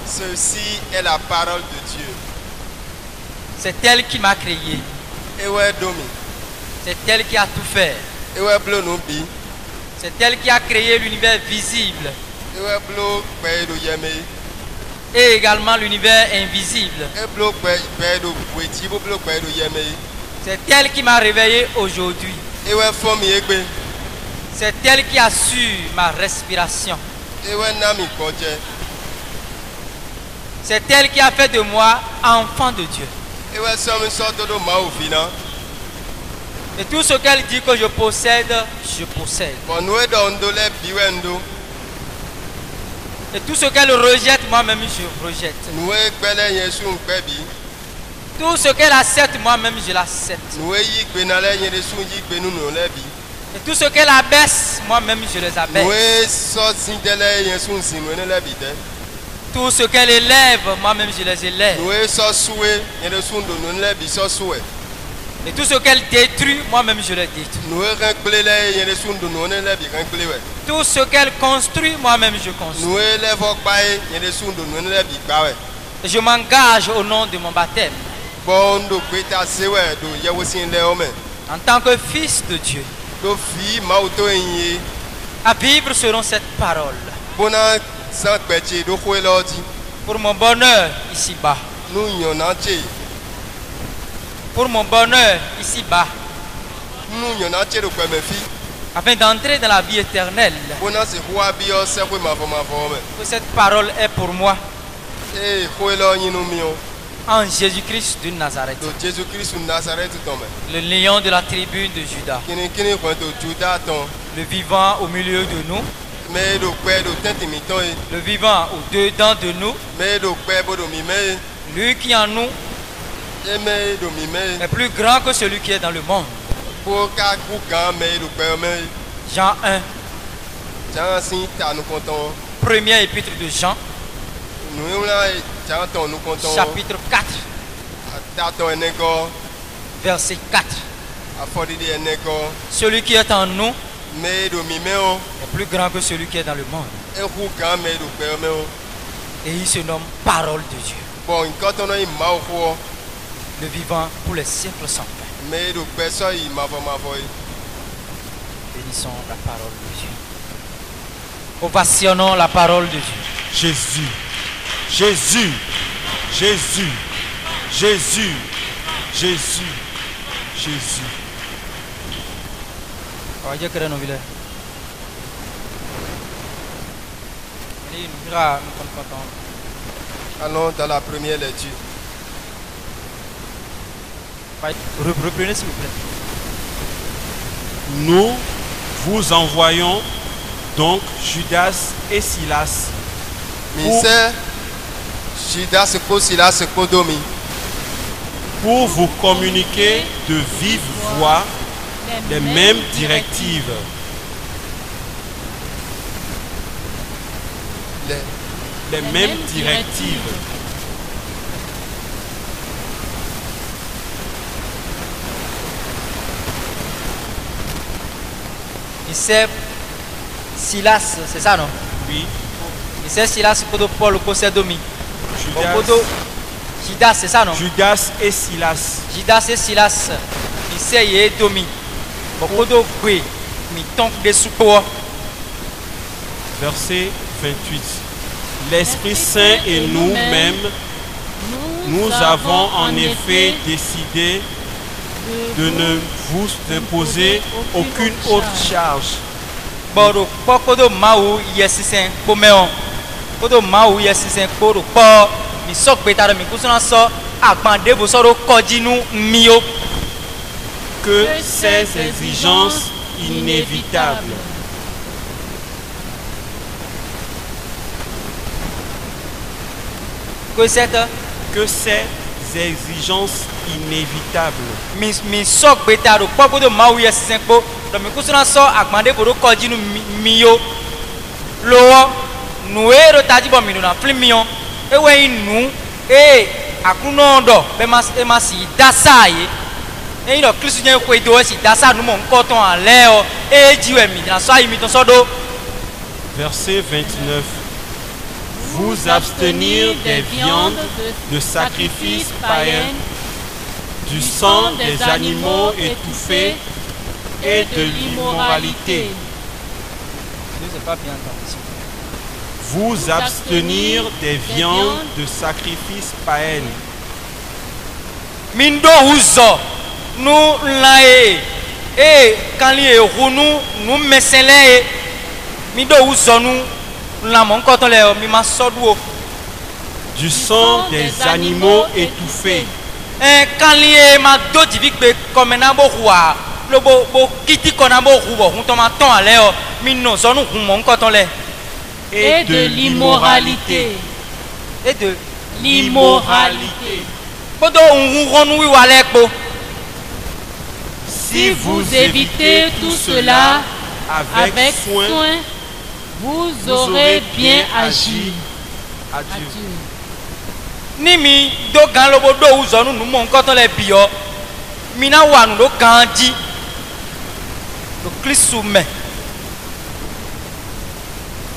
Ceci est la parole de Dieu. C'est elle qui m'a créé. C'est elle qui a tout fait. C'est elle qui a créé l'univers visible et également l'univers invisible. C'est elle qui m'a réveillé aujourd'hui. C'est elle qui assure ma respiration. C'est elle qui a fait de moi enfant de Dieu. Et tout ce qu'elle dit que je possède, je possède. Et tout ce qu'elle rejette, moi-même je rejette. Tout ce qu'elle accepte, moi-même je l'accepte. Et tout ce qu'elle abaisse, moi-même je les abaisse. Tout ce qu'elle élève, moi-même je les élève. Et tout ce qu'elle détruit, moi-même je le détruis. Tout ce qu'elle construit, moi-même je construis. Et je m'engage au nom de mon baptême. En tant que fils de Dieu, à vivre selon cette parole. Pour mon bonheur ici-bas. Pour mon bonheur ici-bas. Afin d'entrer dans la vie éternelle. Que cette parole est pour moi. En Jésus-Christ de Nazareth. Le lion de la tribu de Juda. Le vivant au milieu de nous. Le vivant au-dedans de nous. Lui qui en nous est plus grand que celui qui est dans le monde. Jean 1. Première épître de Jean. Chapitre 4. Verset 4. Celui qui est en nous est plus grand que celui qui est dans le monde. Et il se nomme parole de Dieu. Le vivant pour les siècles sans fin. Bénissons la parole de Dieu. Ovationnons la parole de Dieu. Jésus, Jésus, Jésus, Jésus, Jésus, Jésus. Allons dans la première lecture. Reprenez s'il vous plaît. Nous vous envoyons donc Judas et Silas pour vous communiquer de vive voix les mêmes directives. Les mêmes directives. C'est Silas, c'est ça non? Oui. C'est Silas Kodo Paul Kosedomi. Judas, c'est ça non? Judas et Silas. Judas et Silas. C'est Yedomi. Kodo Gwe. Mi tonk de soupo. Verset 28. L'Esprit Saint et nous-mêmes, nous avons en effet décidé de ne vous imposer aucune autre charge. Kodo Maou Yesisen Komeo. Kodo Maou Yesisen Kodo Po. Mi sok betara mi kusuna so akpande bo soro kodinu mio. Que ces exigences inévitables que ces exigences inévitables mi sok betaro popo do mawu yesisen po do mi kusuna so akpande bo kodinu mio lo nuero tajibo mi na flimion ewe inu akunondo be masi dasaye et il a cru que Verset 29. vous abstenir des viandes de sacrifices païens, du sang des animaux étouffés et de l'immoralité. Je ne sais pas bien entendu. Vous abstenir des viandes de sacrifices païens. Mindo uzo nu lae quand li runu nu mesele mindo uzo nu la mon koton le mi ma soduo Du sang des animaux étouffés. quand li ma do divik comme na bo roi lo bo kiti kona bo ruo hun to ma ton ale o mi no zo nu hun mon koton le Et de l'immoralité. et de L'immoralité. bodo hun ronu wi wale po. Si vous évitez tout cela avec soin, vous aurez bien agi. adieu. Ni mi do gan lobo do uzo nu mo nkan ton le bi o mi na wa nu lo kan ji lo kristu me.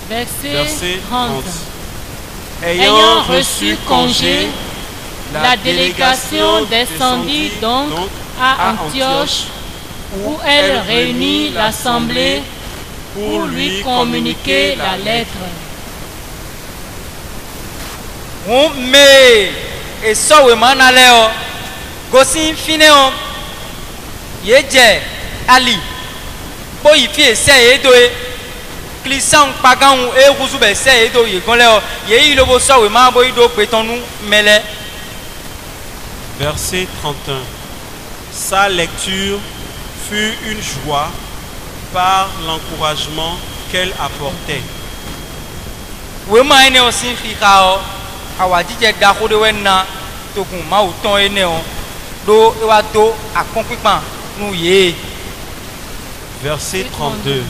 Verset 30. Ayant reçu congé, la délégation descendit donc à Antioche, où elle réunit l'assemblée pour lui communiquer la lettre. On me e so we mana le o gosi fine o ye je ali bo yi fi ese e do e klisan pagan e ruzu be se e do ye gon le o ye yi lo bo so we ma bo yi do pe tonu mele. Verset 31. Sa lecture fut une joie par l'encouragement qu'elle apportait. We ma ene o sin fi ka o awa jije da ko de we na to kun ma o ton ene o do e wa do akonpipan nu ye. Verset 32.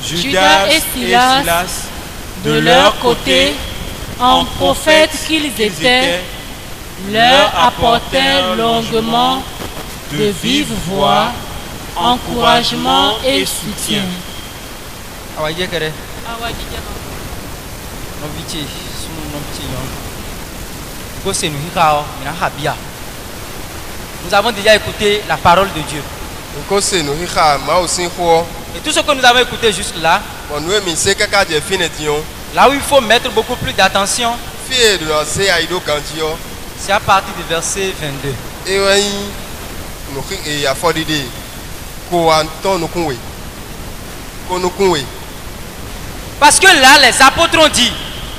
Judas et Silas, de leur côté, en prophètes qu'ils étaient, leur apportèrent longuement de vive voix, encouragement et soutien. Awa jije kere no biche sunu no biche yon go se nu hika o mina habia. Nous avons déjà écouté la parole de Dieu Ko se no hiha ma o sin ho. et tout ce que nous avons écouté jusque là, Bon nous mi se kaka je fine tion. là où il faut mettre beaucoup plus d'attention, Fie do se aido kanjio. c'est à partir du verset 22. E wen no hi e afodide. Ko anton no kunwe. Ko no kunwe. Parce que là les apôtres ont dit,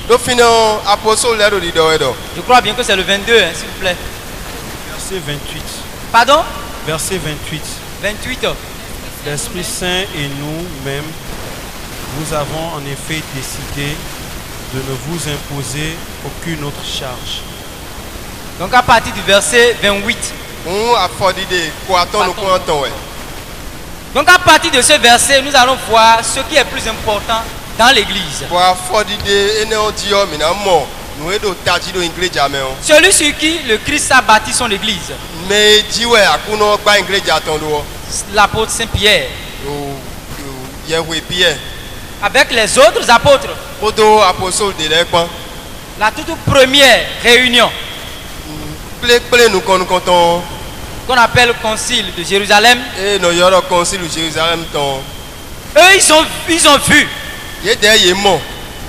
Do fine apostole le do do edo. je crois bien que c'est le 22 hein, s'il vous plaît. Verset 28. Pardon? Verset 28. 28. L'Esprit Saint et nous-mêmes, nous avons en effet décidé de ne vous imposer aucune autre charge. Donc à partir du verset 28. On afodide ko aton no kun anton we. Donc à partir de ce verset, nous allons voir ce qui est plus important dans l'église. Ko afodide ene o dio mi na mo. No edo taji do iglesia me o. Celui sur qui le Christ a bâti son église, Me jiwe akuno gba iglesia ton do. l'apôtre Saint-Pierre, Yehwe Pierre. avec les autres apôtres, Odo apostole de l'Ekpan. la toute première réunion Ple nous konton. qu'on appelle le concile de Jérusalem, Et no yoro concile de Jérusalem ton. eux ils ont vu Ye de ye mo.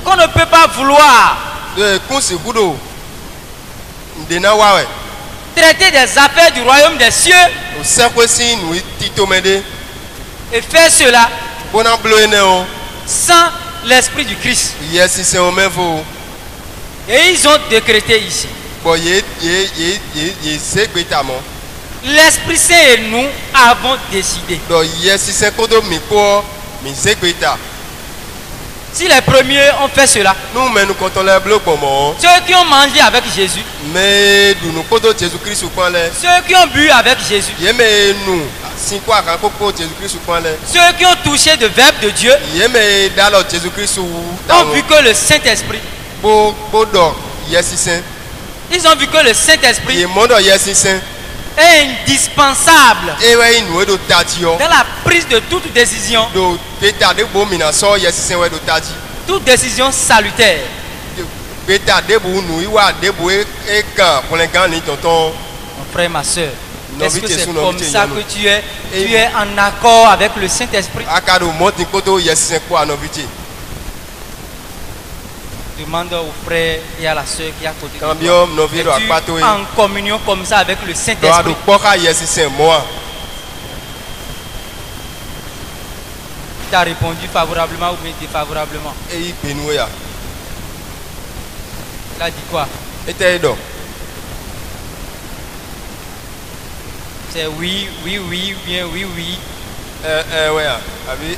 qu'on ne peut pas vouloir De kunsi kudo. Ndena wawe. traiter des affaires du royaume des cieux O sekwesi nous tito mede. et faire cela Bona bloene o. sans l'esprit du Christ. Yes c'est o menfo. Et ils ont décrété ici, Bon ye segbetamo. l'Esprit Saint et nous avons décidé. Do yes c'est kodo mi ko mi segbeta. Si les premiers ont fait cela, Nous mais nous comptons les blocs bon. ceux qui ont mangé avec Jésus, Mais nous kodo Jésus Christ au point là. ceux qui ont bu avec Jésus, Ye me nous. Si quoi kan koko Jésus Christ au point là. ceux qui ont touché le verbe de Dieu, Ye me dalo Jésus Christ ont vu que le Saint-Esprit, Bodo yes c'est. ils ont vu que le Saint-Esprit Ye mondo yes c'est. est indispensable E we nous do tadio. dans la prise de toute décision, Do peta de bo mina so yes c'est we do tadi. toute décision salutaire. beta debu nu iwa debu e kan pour les gars ni tonton. Mon frère, ma soeur, est-ce que Novité c'est sous comme novité ça yano. que tu es en accord avec le Saint-Esprit? Akado monte koto yesisen ko anovité. Demande au frère et à la soeur qui est à côté de toi. Cambium noviro Es-tu akpato e. en communion comme ça avec le Do Saint-Esprit? adu poka yesisen moi. Tu as répondu favorablement ou bien défavorablement? E yi benu ya. Il a dit quoi? Ete do. C'est oui, oui, oui, bien oui, oui. Ouais ya. Abi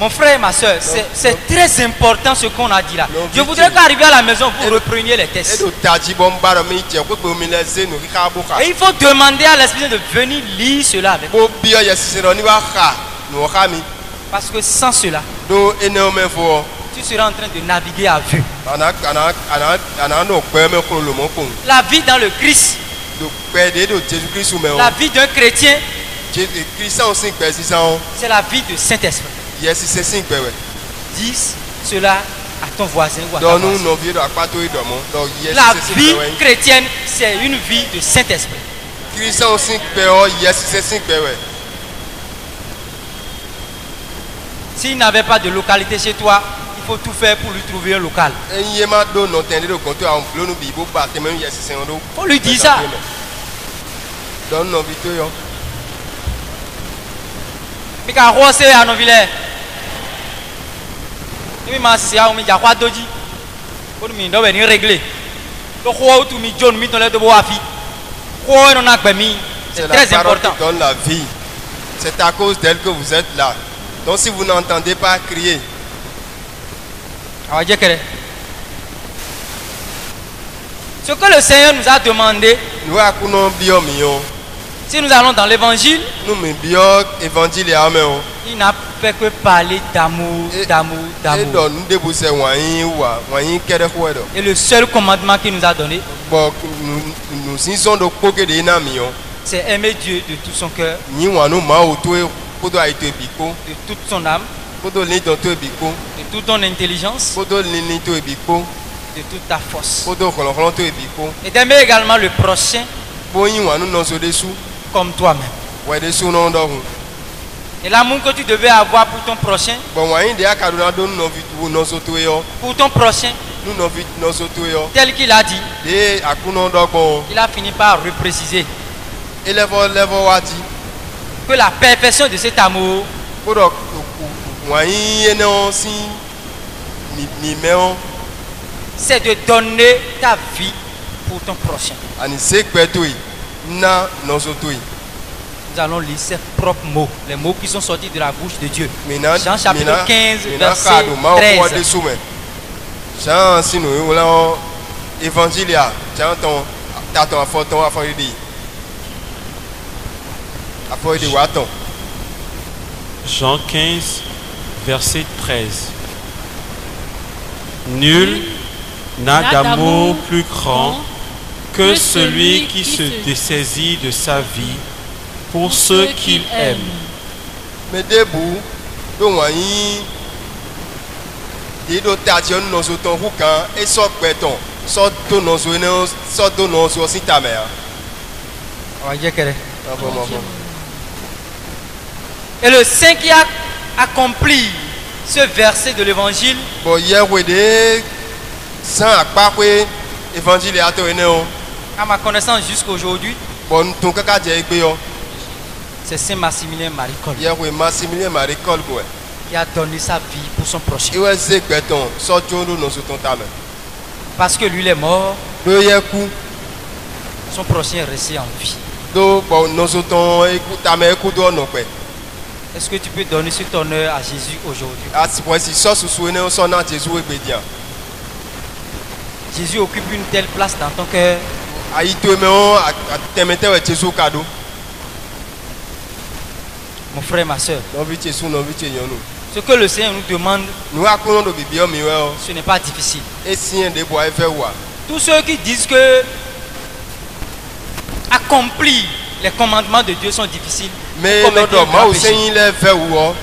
Mon frère et ma soeur, c'est très important ce qu'on a dit là. Non, Je vite. voudrais qu'arriver à la maison, vous repreniez les tests. Edo taji bombaro mi je ko pe mi le ze no kika boka. Et il faut demander à l'Esprit de venir lire cela avec vous. Bo bio yesisen no ni wa kha no kha mi. Parce que sans cela, Do ene o me fo. tu seras en train de naviguer à vue. Ana no pe me ko lo mo ko. La vie dans le Christ, Do pe de do Jésus Christ ou me o. la vie d'un chrétien, Jésus Christ on sin pe sisan. c'est la vie de Saint-Esprit. Yesisen sin pe we. Dis cela à ton voisin ou à ta Donc nous voisine. nos vieux akpato e do mo. Donc La yesisen sin vie pe we. chrétienne, c'est une vie de Saint-Esprit. Christ on sin pe o yesisen sin pe we. S'il n'avait pas de localité chez toi, il faut tout faire pour lui trouver un local. Enye ma do no tende do konto a on no bi bo ba te me yesisen do. Faut lui dire ça. Donc nos vito yo. Mais quand on sait à nos villages, il m'a dit à on quoi doji. Pour nous doit venir régler. Donc quoi tout mi John mi dans les deux boafi. Quoi on a permis. C'est C'est très la parole important. qui donne la vie. C'est à cause d'elle que vous êtes là. Donc si vous n'entendez pas crier, On va dire que ce que le Seigneur nous a demandé, nous akuno bio miyo. si nous allons dans l'évangile, Nous me bio évangile ameo. il n'a fait que parler d'amour, Et- d'amour, Et d'amour. donc nous déboussons wani kere kwedo. Et le seul commandement qu'il nous a donné, Bon nous sinson do koke de na miyo. c'est aimer Dieu de tout son cœur, Ni wanu ma oto kodo aito biko. de toute son âme, Kodo ni don to biko. de toute ton intelligence, Kodo ni to biko. de toute ta force. Kodo kolon to biko. Et d'aimer également le prochain Bo yin wanu no so desu. comme toi-même. We desu no ndo. Et l'amour que tu devais avoir pour ton prochain, Bon wani de akaduna do no vitu no so to yo. pour ton prochain, Nous no vit no so to yo. tel qu'il a dit, De akuno ndo bon. il a fini par repréciser Level wati. que la perfection de cet amour, Kodo wani eno si mi meon. c'est de donner ta vie pour ton prochain. Ani sekpetui na no so toi. Nous allons lire ses propres mots, les mots qui sont sortis de la bouche de Dieu. Mina Jean chapitre 15, verset kado ma ko de 13. soume. Jean sinu wala evangelia. Jean ton taton afoton afoidi. Afoidi waton. Jean 15, verset 13. Nul n'a d'amour plus grand que celui qui se dessaisit de sa vie pour ceux qu'il aime. Me debu do wani do tation no so ton hukan e so peton. So to no so ne so to no so sitame. On va dire que- Bon. Et le saint qui a accompli ce verset de l'évangile, Bon hier we de sans akpakwe évangile ato ene o. à ma connaissance jusqu'à aujourd'hui, Bon ton kaka je egbe yo. c'est Saint Maximilien Maricol Hier we Maximilien Maricol ko. qui a donné sa vie pour son prochain. Iwe se gbeton so jondo no so ton tame. Parce que lui il est mort, Do ye ku son prochain est resté en vie. do bon no so ton eku tame eku do no pe. Est-ce que tu peux donner cet honneur à Jésus aujourd'hui? Ati point si so susu ene so na Jésus egbe dia. Jésus occupe une telle place dans ton cœur. Ayi to me on atemete we Jésus kado. Mon frère, ma soeur, No vi Jésus no vi Jésus. ce que le Seigneur nous demande, Nous akono do bibio mi we o. ce n'est pas difficile. E sien de bois fe wa. Tous ceux qui disent que accomplir les commandements de Dieu sont difficiles, Mais commettent no do un ma grand o péché. seyin le fe wo.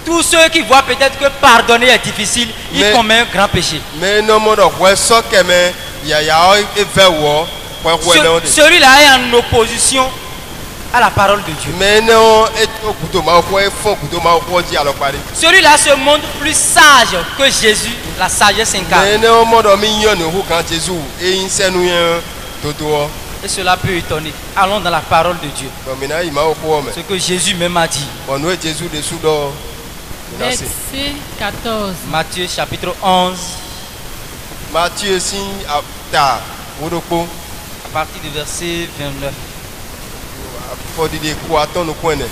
Tous ceux qui voient peut-être que pardonner est difficile, ils Mais- commettent un grand péché. Mais non mon ouais so keme ya e ve wo ouais non. Celui-là est en opposition à la parole de Dieu. Mais non et kuto ma ko fo kuto ma ko di alors parler. Celui-là se montre plus sage que Jésus, la sagesse incarne. Mais non mo do mi yan no kan Jésus e yin senu yan toto. Et cela peut étonner. Allons dans la parole de Dieu. Bon mina i ma ko me. Ce que Jésus même a dit. Bon nous Jésus de sous do. Verset 14. Matthieu chapitre 11, Matthieu si ta wodoko à partir du verset 29. for di ko aton no ko ne.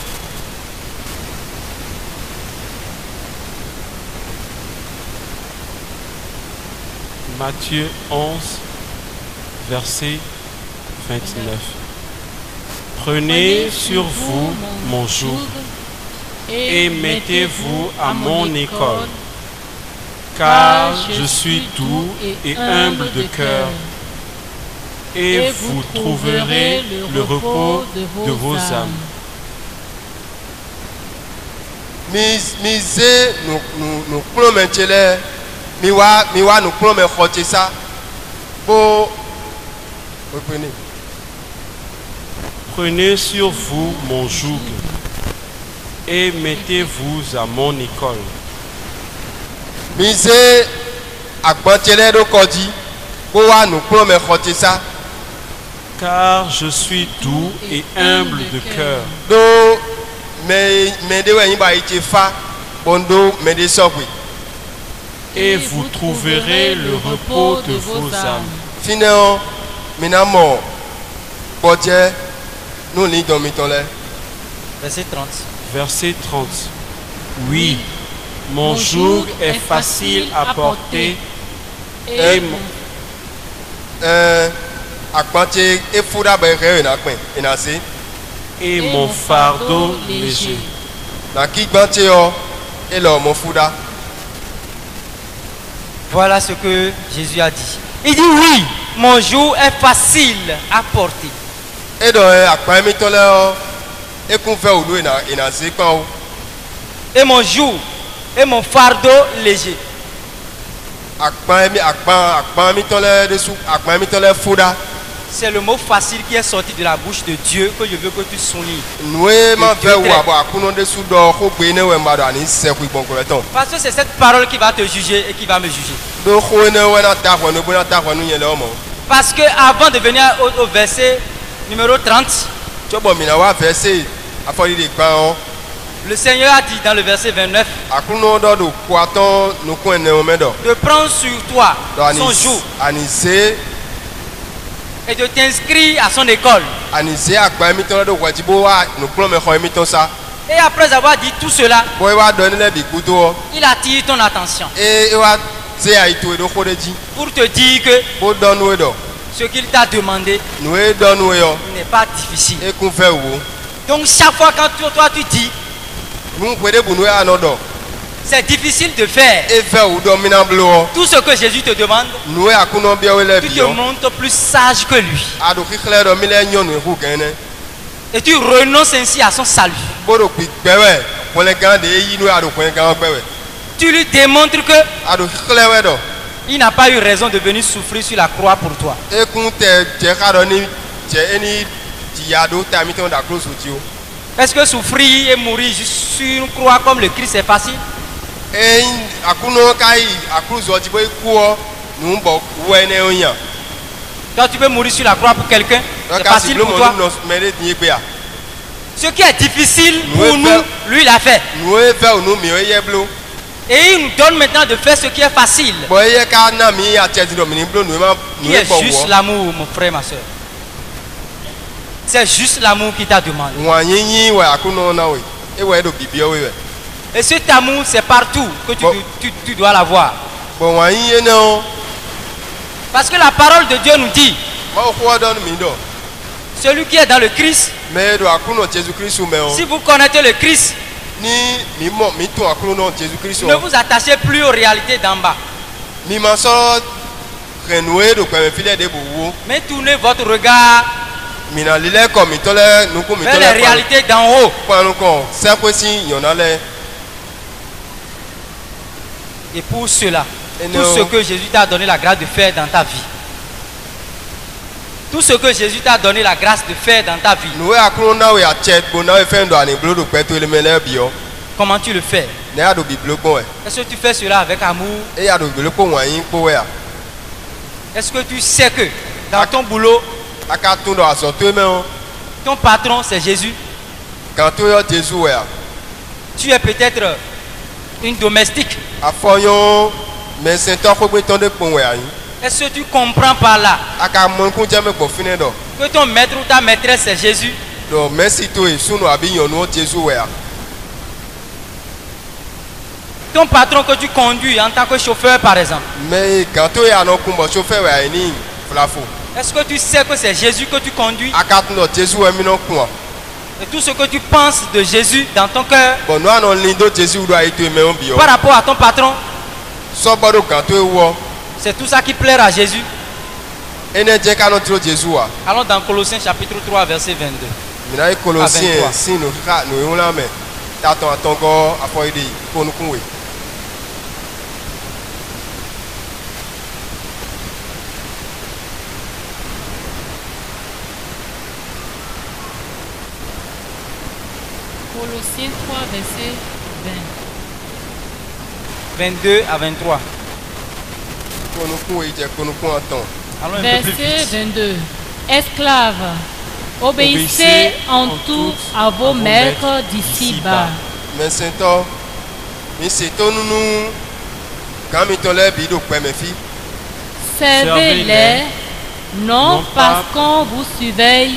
Matthieu 11, verset 29. Prenez sur vous mon joug et mettez-vous à mon école, car je suis doux et humble de cœur, et vous trouverez le repos de vos âmes. Mi ze no klo me chele mi wa no klo me khoche sa bo reprenez. Prenez sur vous mon joug et mettez-vous à mon école, Mi ze agbon chele do koji bo wa no klo me khoche sa car je suis doux et humble de cœur, do me de we yin ba ite fa bondo me de sokwe et vous trouverez le repos de vos âmes. fino minamo boje no li do mi ton le. Verset 30. Verset 30. Oui, mon joug est facile à porter et akpante e fuda be re na pin ina se mon fardeau léger. na ki gbante yo e lo mo fuda. Voilà ce que Jésus a dit. Il dit oui, mon joug est facile à porter. E do akpan mi ton le o e kun fe olu ina se pa o Et mon joug et mon fardeau léger. akpan mi ton le de sou akpan mi ton le fuda C'est le mot facile qui est sorti de la bouche de Dieu que je veux que tu soulignes. noe ma Dieu fe traite. wa bo akuno de sou do ko gbe ne we ma do ani se ku gbon ko le ton Parce que c'est cette parole qui va te juger et qui va me juger. do ko ne we na ta ko no bo na ta ko nu yen le o mo Parce que avant de venir au verset numéro 30, chobo mi na wa verse afori de gba o le Seigneur a dit dans le verset 29 akuno do do ko aton no ko ene o me do de prendre sur toi do son joug ani se et de t'inscrire à son école. ani se akpan mi ton le do waji bo wa no klo me kho mi ton sa Et après avoir dit tout cela, bo wa do ni le bi gudo o il attire ton attention e wa se ai to do ko de ji pour te dire que bo do nu e do ce qu'il t'a demandé nu e do nu e yo n'est pas difficile. e kun fe wo Donc chaque fois quand toi tu dis nu pe de bu nu e ano do c'est difficile de faire e fe wo do mi na blo o tout ce que Jésus te demande, nu e akuno bi o le tu bi te o montres plus sage que lui. ado kikle do mi le nyonu e ku gan ne Et tu renonces ainsi à son salut. bo do pi gbewe ko le gan de yi nu ado ko gan gbewe Tu lui démontres que ado kikle we do il n'a pas eu raison de venir souffrir sur la croix pour toi. e kun te je ka do ni je eni ti ya do ta mi ton da close ti o Est-ce que souffrir et mourir juste sur une croix comme le Christ c'est facile? e akuno kai akruzo ti bo ku o nu bo we ne o yan Toi tu peux mourir sur la croix pour quelqu'un, c'est ka si facile blo pour mo toi. no me de ti pe a Ce qui est difficile Oui, pour nous, frère. lui il a fait. nu e fe o nu mi o ye blo Et il nous donne maintenant de faire ce qui est facile. bo ye ka na mi a che ti do mi ni blo nu ma Qui nu e est bo juste wo l'amour, mon frère, ma soeur. C'est juste l'amour qui t'a demandé. wa yin we akuno na we e we do bibi o we Et cet amour, c'est partout que Bon. tu dois l'avoir. bo wa yin ne o Parce que la parole de Dieu nous dit, ma o ko do mi do celui qui est dans le Christ, me do akuno Jésus Christ me o si vous connaissez le Christ, ni mi mo mi to akuno Jésus Christ ne o vous attachez plus aux réalités d'en bas. mi ma so renouer do ko me file de bo wo Mais tournez votre regard mi na lile ko mi to le nu ko mi vers to les le réalités d'en haut. panu ko se ko si yan na le Et pour cela, Et tout non. ce que Jésus t'a donné la grâce de faire dans ta vie, tout ce que Jésus t'a donné la grâce de faire dans ta vie, Nous akro na we achet bo na we fendo ani blo do peto ele mele bio. comment tu le fais? Ne ado biblo kon e. Est-ce que tu fais cela avec amour? E ado biblo ko wan yin ko we a. Est-ce que tu sais que dans ton boulot, Aka tun do aso to me o. ton patron c'est Jésus? Kan to yo Jesu we a. Tu es peut-être une domestique. Afoyon mais saint to ko gbe ton de pon we a yin. Est-ce que tu comprends par là Aka mon kun je me gbo fine do. que ton maître ou ta maîtresse c'est Jésus? Do merci to e sunu abi yon no Jesu we a. Ton patron que tu conduis en tant que chauffeur par exemple, Mais kan to ya no kun bo chauffeur we a ni flafo. est-ce que tu sais que c'est Jésus que tu conduis? Aka tun do Jesu we mi no kun a. Et tout ce que tu penses de Jésus dans ton cœur Bon no anon lindo Jesu do ai to me on bio. par rapport à ton patron, So bodo kan to e wo. c'est tout ça qui plaît à Jésus. Ene je ka no tro Jesu a. Allons dans Colossiens chapitre 3 verset 22. Mina e Colossiens 23. si no ka no yon la me. Ta ton atongo afoide ko nu kun we. Colossiens 3, verset 22 à 23. Ko nu kun we je ko nu kun aton. Allons 20. un peu plus Verset vite. 22. Esclaves, obéissez en tout à vos maîtres d'ici-bas. Mais sento mi se to nunu kan mi to le bi do pe me fi. Servez-les, non parce qu'on vous surveille,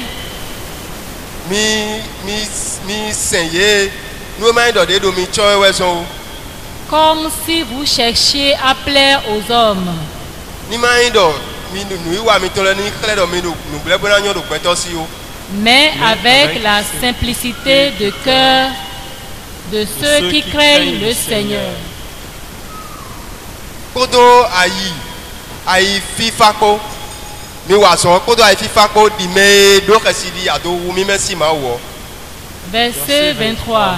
Mi senye no mai do de do mi cho we so. comme si vous cherchiez à plaire aux hommes, Ni mai do mi nu wa mi to le ni kle do mi do nu ble bona nyo do pe to si o. mais avec la simplicité de cœur de ceux qui craignent le Seigneur. Kodo ayi fifa ko mi wa so kodo ayi fifa ko di me do kesidi ado wu mi mesi ma wo. Verset 23.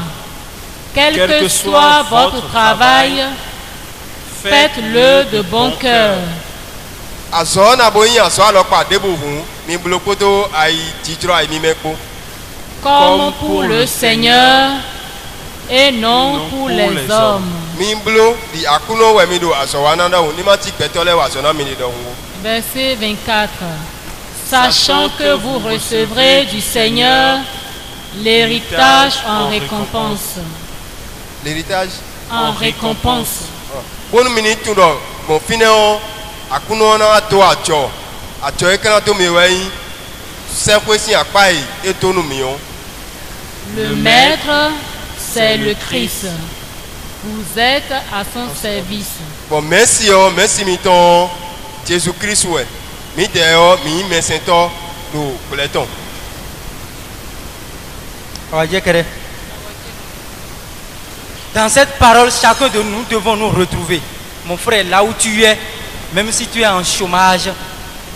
Quel que soit votre travail, faites-le de bon cœur, Aso na bo yin aso alo pa debo hun mi blo kodo ayi titro ayi mi meko. comme pour le Seigneur et non pour les hommes. Mi blo di akuno we mi do aso wa na da hun ni ma ti peto le wa so na mi ni do hun. Verset 24. Sachant que vous recevrez du Seigneur l'héritage en récompense. L'héritage En récompense. bonu mi ni tu do mo fine o akuno na to acho e kana to mi we yin se kwesi apa yi e to nu mi o. Le Maître, c'est le Christ. Vous êtes à son service. Bon merci o merci mi ton Jésus Christ we mi de o mi me sento do pleton. On va dire que dans cette parole, chacun de nous devons nous retrouver. Mon frère, là où tu es, même si tu es en chômage,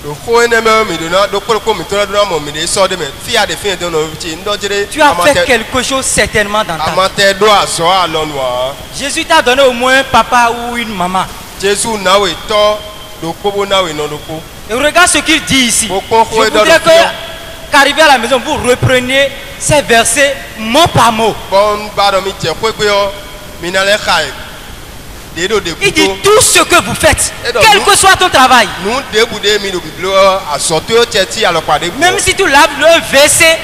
Do ko ene me mi do na do ko mi to na do na mo mi de so de me fi ade fi de no ti ndo jere tu as fait quelque chose certainement dans ta vie. amate do aso alonu a. Jésus t'a donné au moins un papa ou une maman. Jésus na we to do ko na we no do ko. Et regarde ce qu'il dit ici. Je Pourquoi voudrais dans le qu'arrivé à la maison, vous repreniez ces versets mot par mot. Bon ba do mi je ko pe o mi na le khai de do de Il dit ku tout ce que vous faites, Et donc, quel nous- que soit ton travail, nu de bu de mi do biblo aso to cheti alo pade bu. même si tu laves le verset,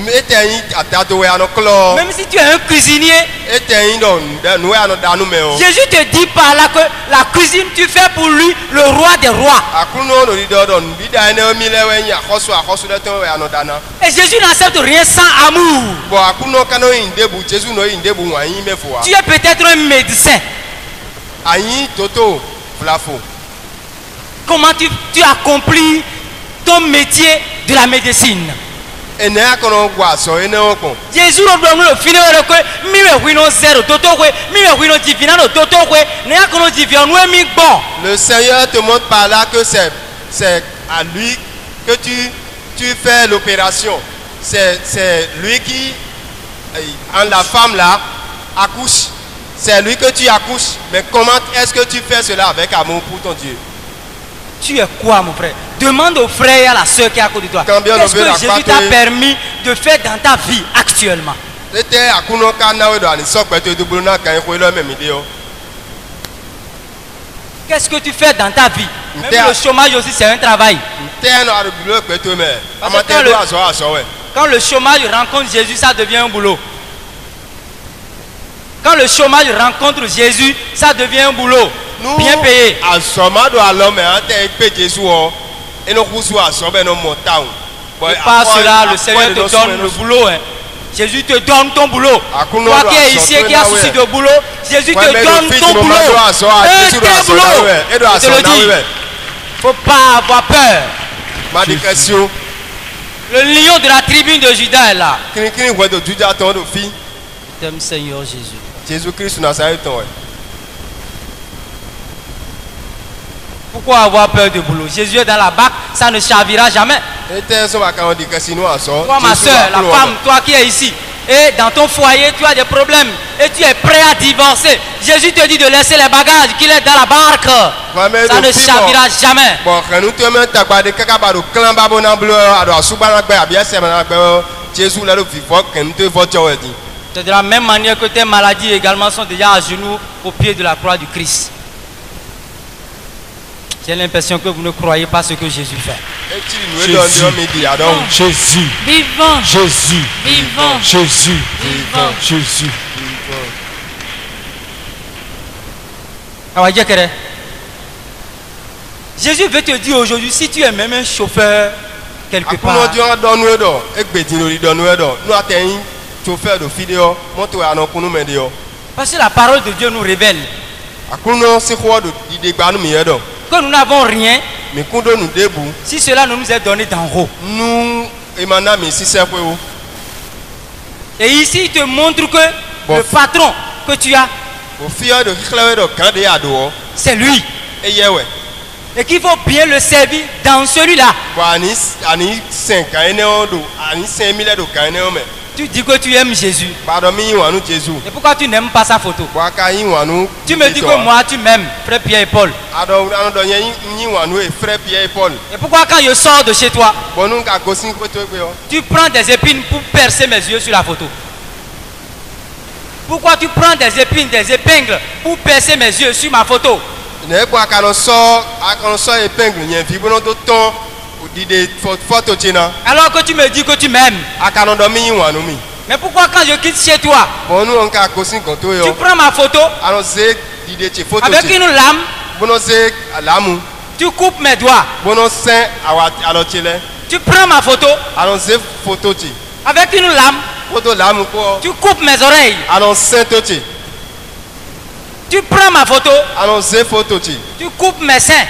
Eteyin atato we ano klo. même si tu es un cuisinier, Eteyin do nu we ano danu me o. Jésus te dit par là que la cuisine, tu fais pour lui le roi des rois. Akuno no di do do bi da ene mi le we nya akoso de to we ano dana. Et Jésus n'accepte rien sans amour. Bon akuno kano yin debu Jésus no yin debu wan yin me fo a. Tu es peut-être un médecin. Ayin toto flafo. Comment tu accomplis ton métier de la médecine? Ene akono gwa so ene okon. Jésus doit nous finir que mi me wino zéro toto kwe mi me wino divina no toto kwe ne akono divina no mi bon. Le Seigneur te montre par là que c'est à lui que tu fais l'opération. C'est lui qui en la femme là accouche. C'est lui que tu accouches. Mais comment est-ce que tu fais cela avec amour pour ton Dieu? Tu es quoi, mon frère? Demande au frère et à la soeur qui est à côté de toi. Quand bien Qu'est-ce on veut que la Jésus croix, t'a permis de faire dans ta vie actuellement? C'était à Kunoka Nawedo, à l'Isok, tu es Bruna, quand il y a même idée. Qu'est-ce que tu fais dans ta vie? Même T'es à- le chômage aussi, c'est un travail. Tu es un boulot que tu mets. Parce que quand le chômage rencontre Jésus, ça devient un boulot. Quand le chômage rencontre Jésus, ça devient un boulot. Bien payé. À Somado, à l'homme, et paye Jésus, et nous coussons à Sobe, nous montons. Et par cela, le Seigneur te donne le boulot. Hein. Jésus te donne ton boulot. Toi qui es ici et qui as souci de boulot, Jésus te donne ton boulot. Et tes boulots. Je te le dis. Il ne faut pas avoir peur. Ma discrétion. Le lion de la tribune de Juda est là. Qui voit de Juda, ton fille? T'aimes Seigneur Jésus. Jésus-Christ, Nazareth, ton. Pourquoi avoir peur de boulot? Jésus est dans la barque, ça ne chavira jamais. Toi, ma soeur, la femme, toi qui es ici, et dans ton foyer, tu as des problèmes, et tu es prêt à divorcer. Jésus te dit de laisser les bagages, qu'il est dans la barque. Ça ne chavira jamais. C'est de la même manière que tes maladies également sont déjà à genoux au pied de la croix du Christ. J'ai l'impression que vous ne croyez pas ce que Jésus fait. Jésus. Vivant. Jésus. Vivant. Jésus. Vivant. Jésus. Jésus veut te dire aujourd'hui, si tu es même un chauffeur quelque part, parce que la parole de Dieu nous révèle que nous n'avons rien si cela ne nous est donné d'en haut. Et ici, il te montre que le patron que tu as, c'est lui. Et qu'il faut bien le servir dans celui-là. Tu dis que tu aimes Jésus. Et pourquoi tu n'aimes pas sa photo? Tu me dis que moi tu m'aimes, frère Pierre et Paul. Et pourquoi quand je sors de chez toi, tu prends des épines pour percer mes yeux sur la photo? Pourquoi tu prends des épines, des épingles pour percer mes yeux sur ma photo? Alors que tu me dis que tu m'aimes. Mais pourquoi quand je quitte chez toi, tu prends ma photo avec une lame, tu coupes mes doigts. Tu prends ma photo avec une lame, tu coupes mes oreilles. Tu prends ma photo, tu coupes mes seins.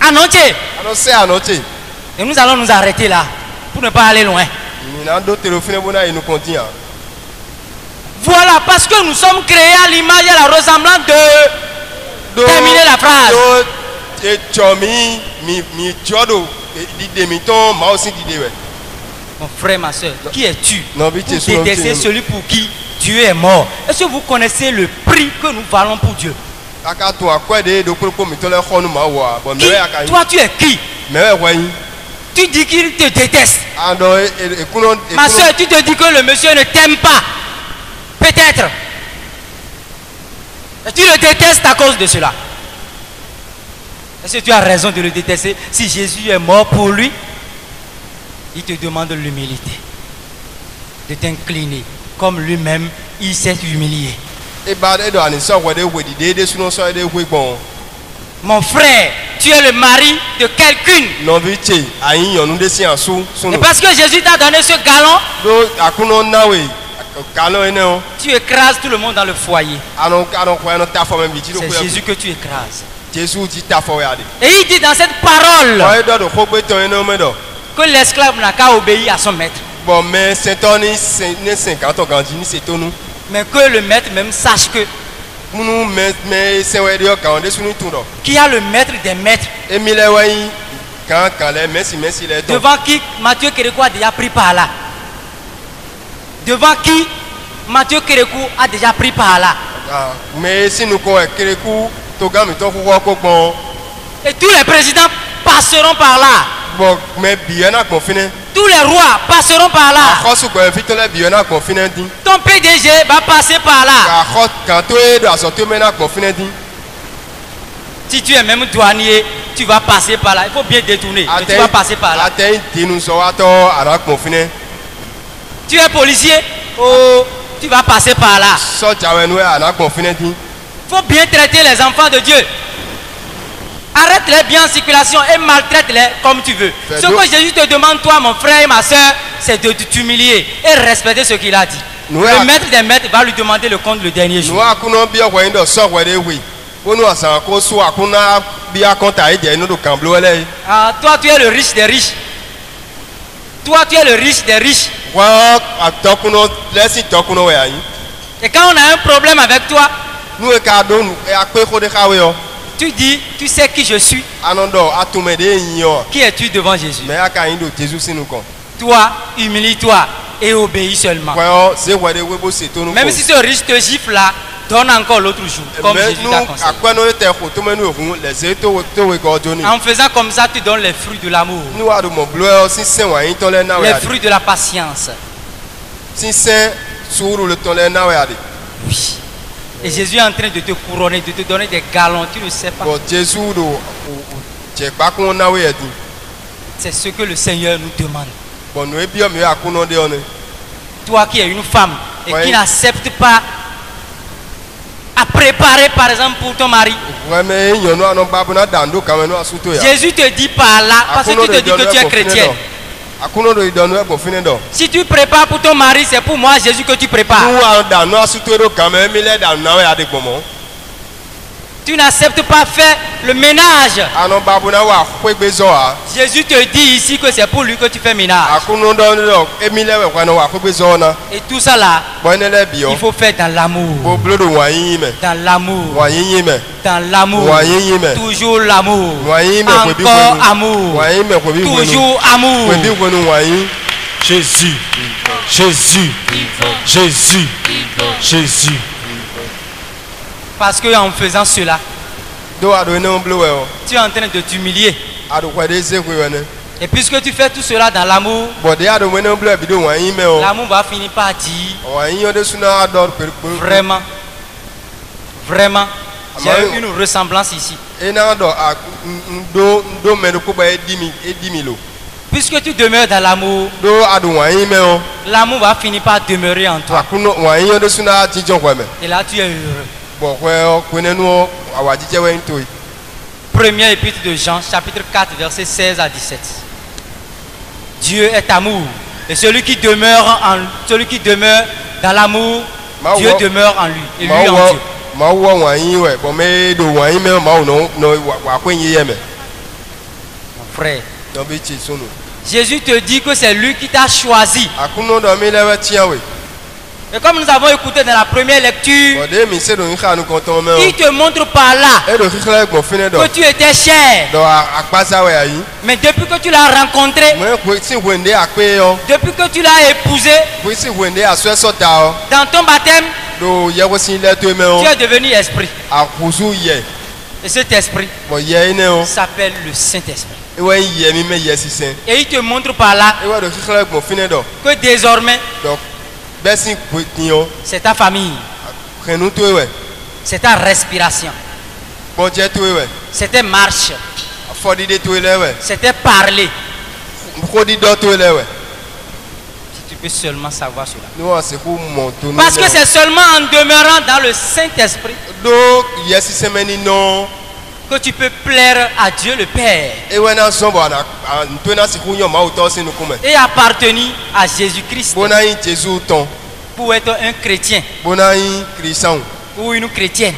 En entier. Et nous allons nous arrêter là pour ne pas aller loin. Voilà, parce que nous sommes créés à l'image et à la ressemblance de... Terminer la phrase. Mon frère, ma soeur, qui es-tu pour détester celui pour qui Dieu est mort? Est-ce que vous connaissez le prix que nous valons pour Dieu? Toi, tu es qui? Tu dis qu'il te déteste. Ma soeur, tu te dis que le monsieur ne t'aime pas. Peut-être. Et tu le détestes à cause de cela. Est-ce que tu as raison de le détester? Si Jésus est mort pour lui, il te demande l'humilité. De t'incliner. Comme lui-même, il s'est humilié. Mon frère, tu es le mari de quelqu'une. Et parce que Jésus t'a donné ce galon, tu écrases tout le monde dans le foyer. C'est Jésus que tu écrases. Et il dit dans cette parole que l'esclave n'a qu'à obéir à son maître. Mais que le maître même sache que qui a le maître des maîtres, devant qui Matthieu Kérékou a déjà pris par là, devant qui Mathieu Kérékou a déjà pris par là. Mais si nous quoi Kérékou toga mi to ko bon. Et tous les présidents passeront par là. Bon mais bien na confiner. Tous les rois passeront par là. Akhosu ko invite le bien na confiner din. Ton PDG va passer par là. Quand tu es dans sortir maintenant confiner din. Si tu es même douanier, tu vas passer par là. Il faut bien détourner. Mais tu vas passer par là. Tu es policier, oh, tu vas passer par là. Il faut bien traiter les enfants de Dieu. Arrête-les bien en circulation et maltraite-les comme tu veux. Ce que Jésus te demande, toi, mon frère et ma soeur, c'est de t'humilier et respecter ce qu'il a dit. Le maître des maîtres va lui demander le compte le dernier jour. Ah, toi, tu es le riche des riches. Toi, tu es le riche des riches. Et quand on a un problème avec toi, tu dis, tu sais qui je suis. Qui es-tu devant Jésus? Toi, humilie-toi et obéis seulement. Même si ce riche te gifle là, donne encore l'autre jour, comme Jésus t'a conseillé. En faisant comme ça, tu donnes les fruits de l'amour, les fruits de la patience. Oui. Et Jésus est en train de te couronner, de te donner des galons, tu ne sais pas. C'est ce que le Seigneur nous demande. Toi qui es une femme et qui n'accepte pas à préparer par exemple pour ton mari. Jésus te dit par là, parce que tu te dis que tu es chrétienne. Si tu prépares pour ton mari, c'est pour moi Jésus que tu prépares. Tu n'acceptes pas faire le ménage. Jésus te dit ici que c'est pour lui que tu fais ménage. Et tout ça là, il faut faire dans l'amour. Dans l'amour. Dans l'amour. Toujours l'amour. Encore amour. Toujours amour. Jésus. Jésus. Jésus. Jésus. Parce qu'en faisant cela, tu es en train de t'humilier. Et puisque tu fais tout cela dans l'amour, l'amour va finir par dire vraiment, vraiment, j'ai une ressemblance ici. Puisque tu demeures dans l'amour, l'amour va finir par demeurer en toi. Et là tu es heureux. Première épître de Jean, chapitre 4, versets 16 à 17. Dieu est amour. Et celui qui demeure dans l'amour, Dieu demeure en lui. Et lui en Dieu. Mon frère, Jésus te dit que c'est lui qui t'a choisi. Et comme nous avons écouté dans la première lecture, il te montre par là que tu étais cher. Mais depuis que tu l'as rencontré, depuis que tu l'as épousé, dans ton baptême, tu es devenu esprit. Et cet esprit s'appelle le Saint-Esprit. Et il te montre par là que désormais, c'est ta famille, c'est ta respiration, c'est tes marches, c'est tes parler. Si tu peux seulement savoir cela. Parce que c'est seulement en demeurant dans le Saint-Esprit que tu peux plaire à Dieu le Père et appartenir à Jésus-Christ pour être un chrétien ou une chrétienne.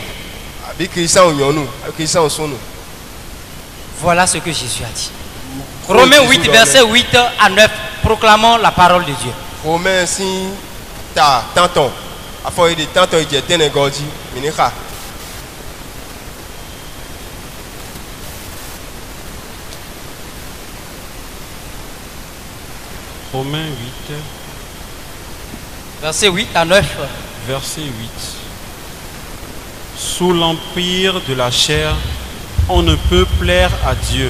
Voilà ce que Jésus a dit. Romains 8, verset 8 à 9, proclamons la parole de Dieu. Romains 8. Verset 8 à 9. Verset 8. Sous l'empire de la chair, on ne peut plaire à Dieu.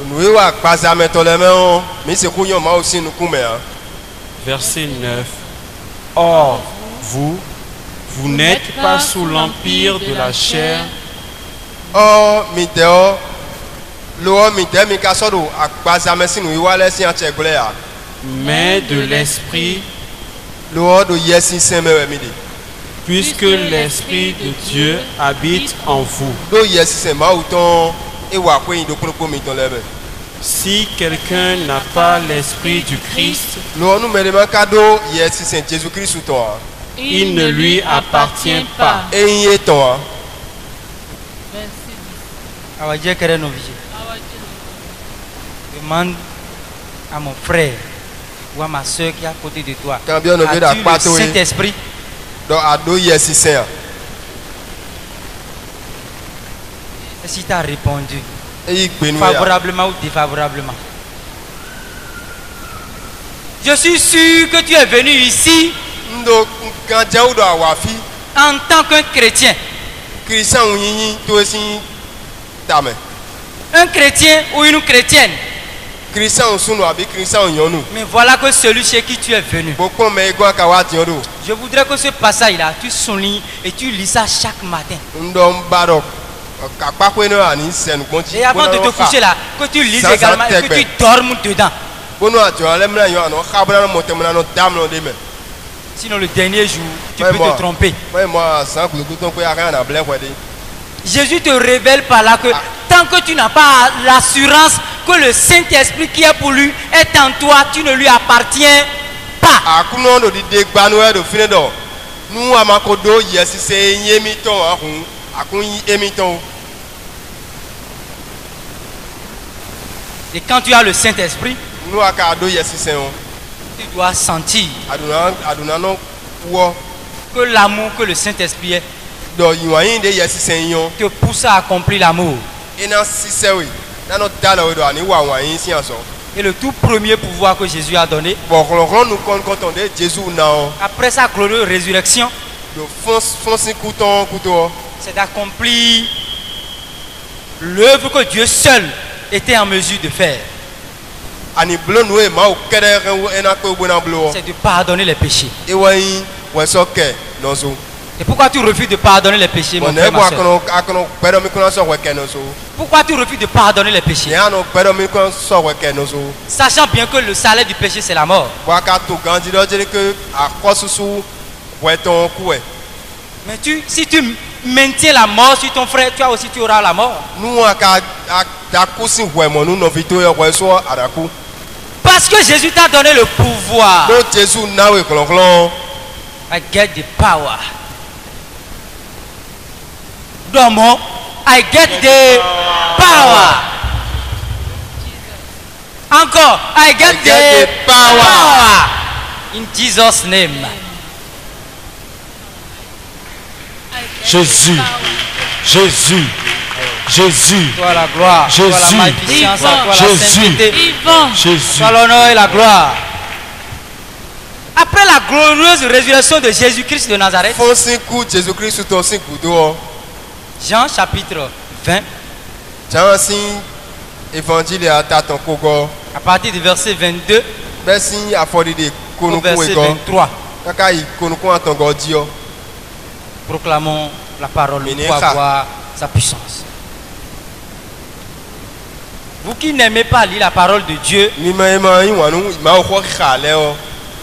Nous wa kpaza metole me on mi se kunyo ma aussi nous kume hein. Verset 9. Or, vous n'êtes pas sous l'empire de la chair, Oh mi deo lo mi de mi ka sodo akpaza me sinu wa le si anchegle ya. mais de l'esprit, Lo do yesi se me we mi de. puisque l'esprit de Dieu habite en vous. Do yesi se ma uton e wa kwen do kropo mi ton lebe. Si quelqu'un n'a pas l'esprit du Christ, Lo nous me demande cadeau yesi se Jésus Christ ton. il ne lui appartient pas. E yin ton. Awa Dieu kere no vije. Demande à mon frère ou à ma soeur qui est à côté de toi. Quand bien on veut da As-tu le pato e. Saint-Esprit? Do ado yesi se. Et si tu as répondu E yi gbe nu ya. favorablement ou défavorablement. Je suis sûr que tu es venu ici Ndo kan je do awafi en tant qu'un chrétien. Christian yin to si tame. Un chrétien ou une chrétienne. Christian sunu abi Christian yonu. Mais voilà que celui chez qui tu es venu. Boko me igwa ka wa ti odo. Je voudrais que ce passage-là, tu soulignes et tu lis ça chaque matin. Ndo mbaro ka pa ko no ani sen konti. Et avant de te coucher là, que tu lises Ça, ça également et que t'aide. tu dormes dedans. Bono ajo ale mna yo ano khabra mo temna no dam no de me. Sinon le dernier jour, tu Ouais, peux moi. te tromper. Ouais moi sans que tout ton ko ya rien na ble ko de. Jésus te révèle par là que tant que tu n'as pas l'assurance que le Saint-Esprit qui est pour lui est en toi, tu ne lui appartiens pas. Akuno do di de gbanu e do fine do. Nu amakodo yesi se yemi ton ahun. Akun yemi ton. Et quand tu as le Saint-Esprit, Nu aka do yesi se on. tu dois sentir Aduna no wo que l'amour que le Saint-Esprit est do yiwan de yesi se yon. te pousse à accomplir l'amour. Ena sise we. Na no dala we do ani wa wan yin si anso. Et le tout premier pouvoir que Jésus a donné, Bon, nous comptons Jésus now. après sa glorieuse résurrection, De fonce couteau. c'est d'accomplir l'œuvre que Dieu seul était en mesure de faire. Ani blo noe ma o kere ren ena ko bona blo. C'est de pardonner les péchés. E wan we so ke no so. Et pourquoi tu refuses de pardonner les péchés, mon Bon frère, e bo ma soeur? akono pedo mi kono so we ke no so. Pourquoi tu refuses de pardonner les péchés? Ne ano pedo mi kono so we ke no so. Sachant bien que le salaire du péché, c'est la mort. Wa ka to ganji do jere ke akosusu we ton ku e. Mais si tu maintiens la mort sur ton frère, toi aussi tu auras la mort. Nu aka da kusi we mo nu no vito yo we so adaku. Parce que Jésus t'a donné le pouvoir. Do Jésus na we klonklon. I get the power. Domo, I get the power. Encore, I get the power. In Jesus' name. Jésus, Jésus, Jésus, Toi la gloire, toi la Jésus. magnificence, toi la Jésus. sainteté, Vivant. Jésus. toi l'honneur et la gloire. Après la glorieuse résurrection de Jésus-Christ de Nazareth, Fonce ku Jésus Christ to sin couteau. Jean chapitre 20, Jean si évangile ata ton kogo. à partir du verset 22 Bɛ si afɔdi de au konuku verset egɔ 23, kaka yi konuku atɔgɔ diɔ proclamons la parole Menez pour ça. avoir sa puissance. Vous qui n'aimez pas lire la parole de Dieu, mimɛ ema yi wɔnu ma wo xɔ xa lɛ o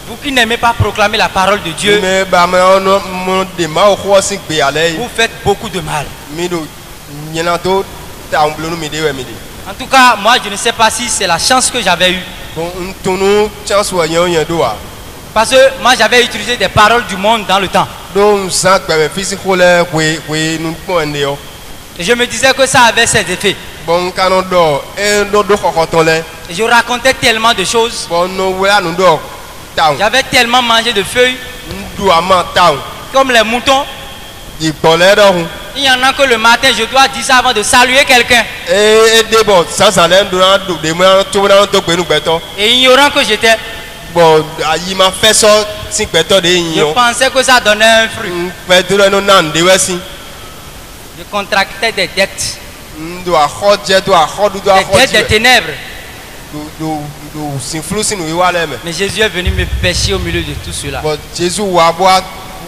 vous qui n'aimez pas proclamer la parole de Dieu, mimɛ ba me ɔnɔ mo de ma wo xɔ si gbe alɛ yi vous faites beaucoup de mal. mi do nyinato ta ŋblonu mi de wɛ mi de En tout cas, moi je ne sais pas si c'est la chance que j'avais eue. bon ntunu chance wɔ nyɛ o nyɛ do wa Parce que moi j'avais utilisé des paroles du monde dans le temps. do nzã gbɛmɛ fisi xɔ lɛ hoe nukpɔn ɛnɛ yɔ Et je me disais que ça avait ses effets. bon nkanɔ dɔ e do xɔxɔtɔ lɛ Et je racontais tellement de choses. bon no wɛla nu dɔ taw J'avais tellement mangé de feuilles, ndu ama taw comme les moutons. igbɔ lɛ dɔ hun. Il y en a que le matin, je dois dire ça avant de saluer quelqu'un. E de bɔ sisan lɛ donna deme to na to gbenu gbɛtɔ Et ignorant que j'étais, bɔn ayi ma fɛ sɔ si gbɛtɔ de yin Je o. pensais que ça donnait un fruit. Gbɛdɔ no nan de wɛ si. Je contractais des dettes. Do axɔ dze do axɔ du do Des axɔ dettes des dzi. ténèbres. Do sinflu si nu yi wa lɛ mɛ. Mais Jésus est venu me pêcher au milieu de tout cela. Bɔn Jésus wa bo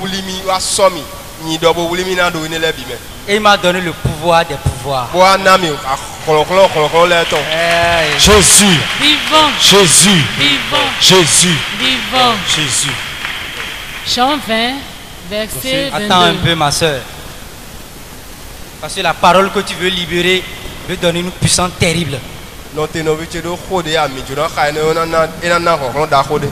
wuli mi wa sɔ mi yin dɔ bo wuli mi na do ne lɛ bi mɛ. Et il m'a donné le pouvoir des pouvoirs. Bo ana mi kɔlɔkɔlɔ lɛ tɔn. Jésus, Vivant, Jésus, vivant, Jésus, vivant. Jésus. Jean 20, verset 22. Attends un peu, ma soeur. Parce que la parole que tu veux libérer veut donner une puissance terrible. Non te no bi tse do xɔ de ya mi dzo na xa ne enana xɔxlɔ da xɔ de.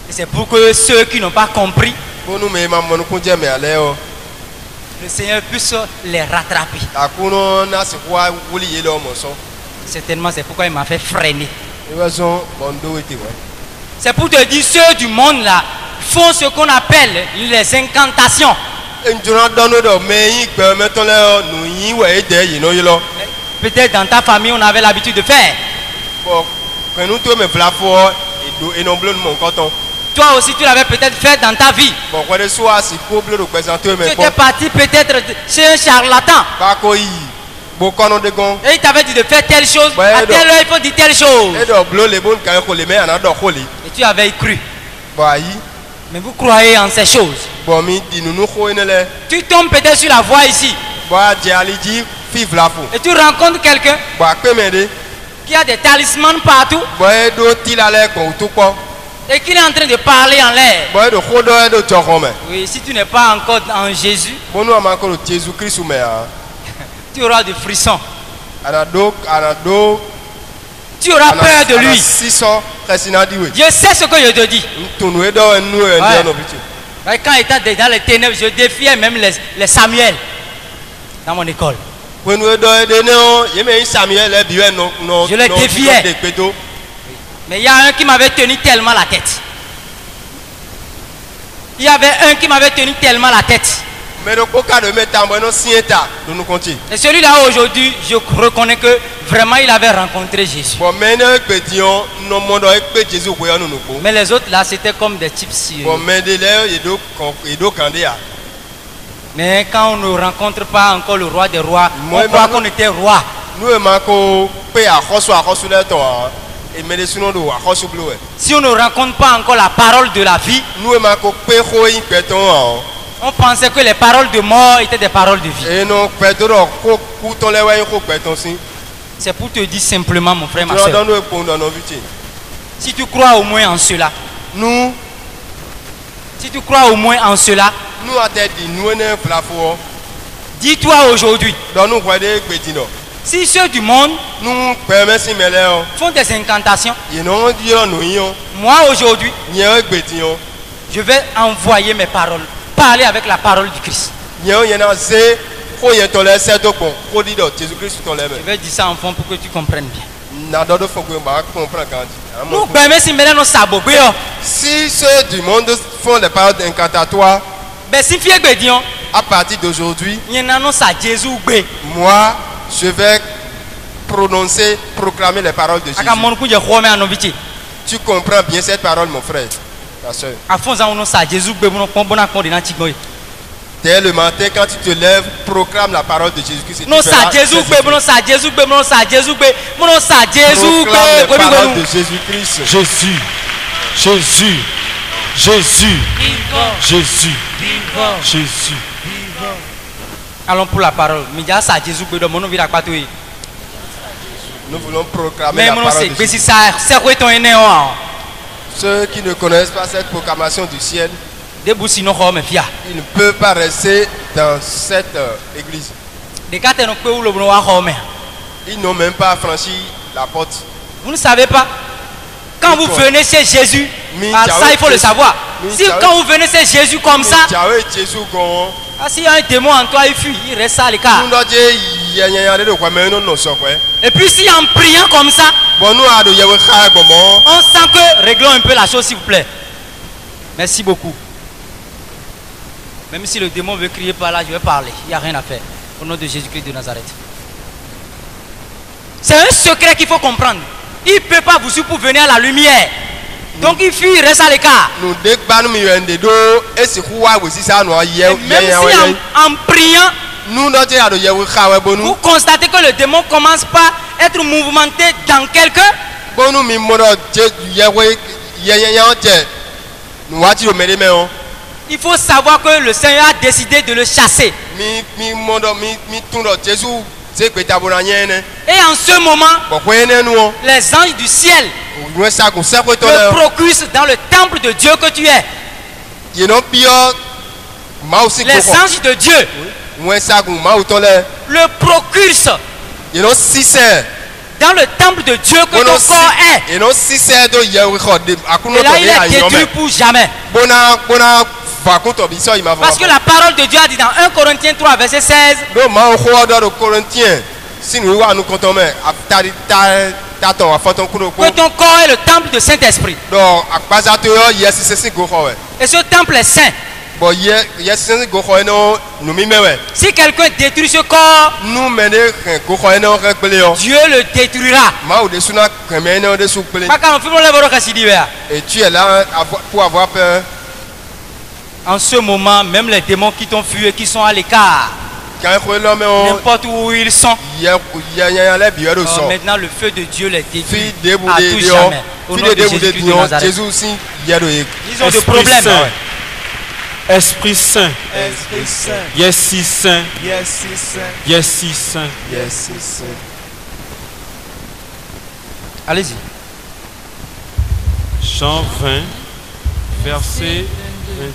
Et c'est pour que ceux qui n'ont pas compris, Bo nu me ma mɔnukun dze mɛ alɛ o. le Seigneur puisse les rattraper. Akunɔ na si ko wa wuli ye lɛ o mɔ sɔn. Certainement, c'est pourquoi il m'a fait freiner. I bɛ sɔn bɔn do ete wɛ. C'est pour te dire, ceux du monde là font ce qu'on appelle les incantations. Njuna dɔnu dɔ mɛ yin gbɛ mɛtɔ lɛ nu yin wɛ e dɛ yin no yi lɔ. Peut-être dans ta famille, on avait l'habitude de faire. Bɔn kɛnu to mɛ fila fɔ edo enɔblo nu mɔ nkɔtɔn. Toi aussi, tu l'avais peut-être fait dans ta vie. Bɔn kɔ de so asi ko blo do gbɛsan to Tu mɛ étais kɔ. parti peut-être chez un charlatan. Bako yi bo kɔnɔ de gɔn. Et il t'avait dit de faire telle chose. Ouais, À donc. telle heure, il faut dire telle chose. E dɔ blo le bo nka ye ko le mɛ ana dɔ ko le. Et tu avais cru. Bɔn ayi Mais vous croyez en ces choses. bɔn mi di nunu ko yi ne lɛ. Tu tombes peut-être sur la voie ici. Bɔn a dze ali dzi fi fila fo. Et tu rencontres quelqu'un Bɔn akpɛ mɛ de. qui a des talismans partout. Bɔn e do ti la lɛ kɔn o to kpɔ. Et qui est en train de parler en l'air. Bɔn e do ko dɔ e do tsɔ xɔ mɛ. Oui, si tu n'es pas encore en Jésus, Bon nu a ma ko do Jésus Christ mɛ a. tu auras des frissons. Ana do. Tu auras peur de lui. Sisɔ xɛsina di we. Je sais ce que je te dis. Ntunu e dɔ enu e Ouais. ndé no bi tse. Mais quand il était dans les ténèbres, je défiais même les Samuel dans mon école. Penu e dɔ e de ne o ye mɛ Samuel lɛ bi wɛ nɔ Je le défiais. de kpeto. Mais il y a un qui m'avait tenu tellement la tête. Il y avait un qui m'avait tenu tellement la tête. Mɛ do ko ka do mɛ tan bɔ no siɲɛ ta do nu kɔnti. Et celui-là aujourd'hui, je reconnais que vraiment il avait rencontré Jésus. Bɔn mɛ ne gbediɔ nɔmɔ dɔ e kpe Jésus ko ya nunu ko. Mais les autres là, c'était comme des types sérieux. Bɔn mɛ de lɛ ye do kan de ya. Mais quand on ne rencontre pas encore le roi des rois, Moi, on croit moi, qu'on était roi. Nu e ma ko pe axɔsu lɛ tɔ a. Eme de sunɔ do axɔsu blo wɛ. Si on ne rencontre pas encore la parole de la vie, Nu e ma ko pe xo yi gbɛtɔn a. on pensait que les paroles de mort étaient des paroles de vie. Eno gbɛtɔ dɔ ko kutɔn lɛ wɛ yi ko gbɛtɔn si. C'est pour te dire simplement, mon frère, ma Jɔ soeur, dɔn do e kpɔn dɔ nɔvi tse. si tu crois au moins en cela, Nu si tu crois au moins en cela, nu a tɛ di nu ne fila fo. dis-toi aujourd'hui, Dɔn nu xɔ de gbedi dɔ. si ceux du monde Nu gbɛmɛ si mɛ lɛ o. font des incantations, Yenɔ yɔrɔ nu yi o. moi aujourd'hui, Nyɛ o gbedi o. je vais envoyer mes paroles, parler avec la parole du Christ. Nyɛ o yɛna ze ko yɛ tɔ lɛ sɛ do kpɔn ko di dɔ Jésus Christ tɔ lɛ Je mɛ. vais dire ça en fond pour que tu comprennes bien. Na dɔ do fɔ ko ba comprend kan di. Nous, ben, mais si maintenant nous sabons, Si ceux du monde font des paroles incantatoires, ben si fier bédion, à partir d'aujourd'hui, il y en a non ça Jésus bé. moi, je vais prononcer, proclamer les paroles de Jésus. Aka mon kunje khome anoviti. Tu comprends bien cette parole, mon frère, ta soeur. A fond ça on ça Jésus bé mon pon bona kon de na tigbo. Dès le matin, quand tu te lèves, proclame la parole de Jésus-Christ. Non ça Jésus bé, mon ça Jésus bé, mon ça Jésus bé, mon ça Jésus Proclame les bé. paroles de Jésus-Christ. Jésus, Jésus, Jésus, Jésus, Jésus. Allons pour la parole. Mais déjà ça Jésus bé, mon vira pas tout. Nous voulons proclamer Mais la mon parole c'est de bé Jésus. si ça c'est quoi ton ene o. Ceux qui ne connaissent pas cette proclamation du ciel, De bousi no khome fia. ils ne peuvent pas rester dans cette église. De kate no pe ulo no wa khome. Ils n'ont même pas franchi la porte. Vous ne savez pas. Quand vous Pourquoi? venez chez Jésus, Mi ah, Yahweh ça il faut le Jésus. savoir. Mi Si Yahweh. quand vous venez chez Jésus comme ça, Yahweh Jésus gon. ah, s'il y a un démon en toi, il fuit, il reste à l'écart. Nous donnons yanya de quoi mais nous nous sommes quoi. Et puis si en priant comme ça, Bon nous a de Yahweh khai bon. on sent que réglons un peu la chose s'il vous plaît. Merci beaucoup. Même si le démon veut crier par là, je vais parler. Il n'y a rien à faire. Au nom de Jésus-Christ de Nazareth. C'est un secret qu'il faut comprendre. Il ne peut pas vous suivre pour venir à la lumière. Donc il fuit, il reste à l'écart. nous dégbanu mi yende do esi kuwa we sisa no ye Et même si en priant, nous notre ado ye we khawe bonu vous constatez que le démon commence pas à être mouvementé dans quelqu'un, bonu mi modo je ye we ye je nous wati o mede me on il faut savoir que le Seigneur a décidé de le chasser. mi modo mi tundo Jésus c'est que tabona nyene Et en ce moment, bo ko ene nu on les anges du ciel nous ça ko se ko to le procurent dans le temple de Dieu que tu es. ye no bio ma aussi Les anges de Dieu nous ça ko ma to le le procurent ye no sise dans le temple de Dieu que ton corps est. ye no sise do ye we khode akuno Et to là, il le est détruit ayome pour jamais. bona va ko to biso il m'a Parce que la parole de Dieu a dit dans 1 Corinthiens 3, verset 16, do ma ko do Corinthiens si nous wa nous comptons mais atari ta ton afoton kuno ko que ton corps est le temple du Saint-Esprit. do akpaza to yo yes sise go ko we Et ce temple est saint. bo yes sise go ko no nous mi mewe Si quelqu'un détruit ce corps, nous mene go ko no rekpele yo Dieu le détruira. ma o de suna keme no de su pele et tu es là pour avoir peur. En ce moment, même les démons qui t'ont fui et qui sont à l'écart, Quand l'homme on n'importe où ils sont, y a les bières de sang. maintenant le feu de Dieu les détruit Fille debout à de tout Dieu, jamais. Au fille nom de de debout de Jésus-Christ de Dieu, Nazareth. Jésus aussi y a de Ils ont des Esprit problèmes. Saint. Esprit Saint. Esprit Saint. Yes, si Saint. Yes, si Saint. Yes, si Saint. Yes, si Saint. Allez-y. Jean 20, verset 22.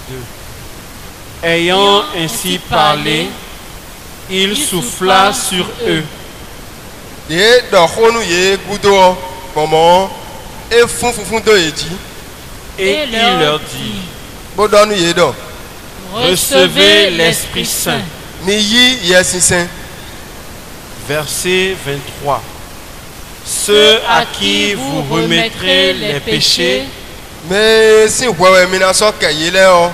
Ayant ainsi parlé, il souffla sur eux. Et dans le ye gudo comment et fun de edi Et il leur dit, bodon ye do recevez l'Esprit Saint. mi yi yes saint Verset 23. Ceux à qui vous remettrez les péchés, mais si ouais mi na so ke ye le o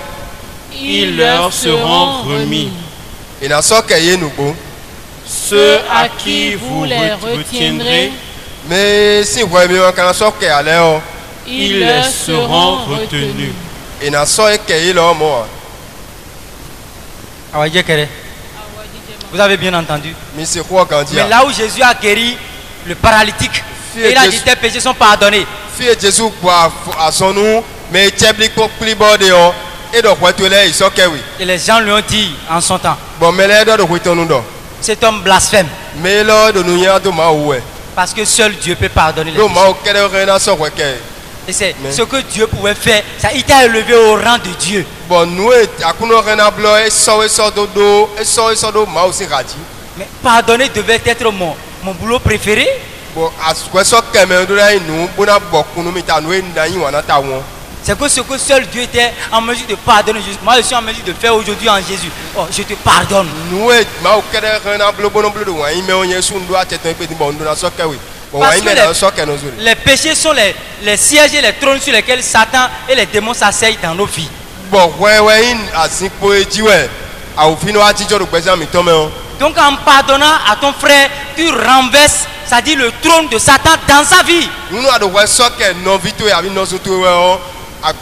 ils leur seront remis. et na so ke ye nugo Ceux à qui vous retiendrez, mais si ouais mi na so ke ale o ils les seront retenus. et na so ke ye lo mo Vous avez bien entendu. mi se quoi quand Mais dire là où Jésus a guéri le paralytique, Fille il a de- dit tes péchés sont pardonnés. fille Jésus quoi à son nom mais tebli ko plibode o et do quoi to le iso ke wi Et les gens lui ont dit en son temps, bon mais le do ko tonu do cet homme blasphème. mais lo do nu ya do ma ouais Parce que seul Dieu peut pardonner les do péchés. ma o kere rena so quoi ke Et c'est Mais- ce que Dieu pouvait faire. Ça, il t'a élevé au rang de Dieu. bon nous akuno rena blo e so do do ma o si radi Mais pardonner devait être mon boulot préféré. bon asukwe so keme do ra inu bona bokunu mi ta no e ndan yin wana ta won C'est que ce que seul Dieu était en mesure de pardonner. Moi, je suis en mesure de faire aujourd'hui en Jésus. Oh, je te pardonne. nous ma o kere rena blo bono blo do wan yin me o yen sun do atetan pe bon do na so ke wi bon Parce wan yin que me na so ke no zuri Les péchés sont les sièges et les trônes sur lesquels Satan et les démons s'asseyent dans nos vies. bon ouais yin asinpo eji we awofin wa ti jodo gbesa mi to me o Donc en pardonnant à ton frère, tu renverses, ça dit le trône de Satan dans sa vie. nunu ado we so ke no vito ya bi no so to we o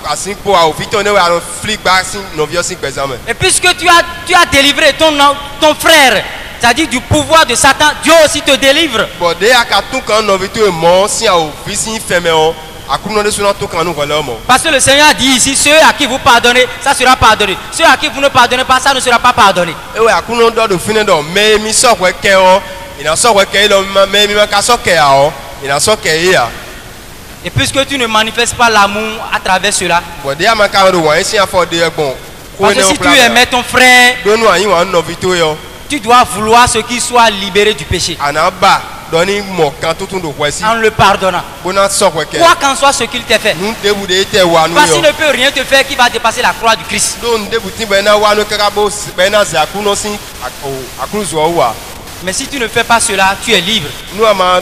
asinpo awofito ne we aro flick back sin no vio sin gbesa me Et puisque tu as délivré ton frère, c'est-à-dire du pouvoir de Satan, Dieu aussi te délivre. bon de aka tun kan no vito e mo sin awofin sin feme o akuno de suna tun kan nu ko le mo Parce que le Seigneur a dit ici, ceux à qui vous pardonnez, ça sera pardonné. Ceux à qui vous ne pardonnez pas, ça ne sera pas pardonné. ewe akuno do do fine do me mi so we ke o ina so we ke lo me mi ma ka so ke a o ina so ke ya Et puisque tu ne manifestes pas l'amour à travers cela, bon de ama ka do wan sin afọ de egbon parce que si tu aimais ton frère, do nu ayin wan no vito yo tu dois vouloir ce qu'il soit libéré du péché anaba do ni mo kan tutun do kwesi en le pardonnant. bona so we ke Quoi qu'en soit ce qu'il t'ait fait. nu debu de te wa nu Parce yo qu'il ne peut rien te faire qui va dépasser la croix du Christ. do ndebu tin be na wa nu kaka bo be na za akuno sin akuru zo wa Mais si tu ne fais pas cela, tu es libre. nu ama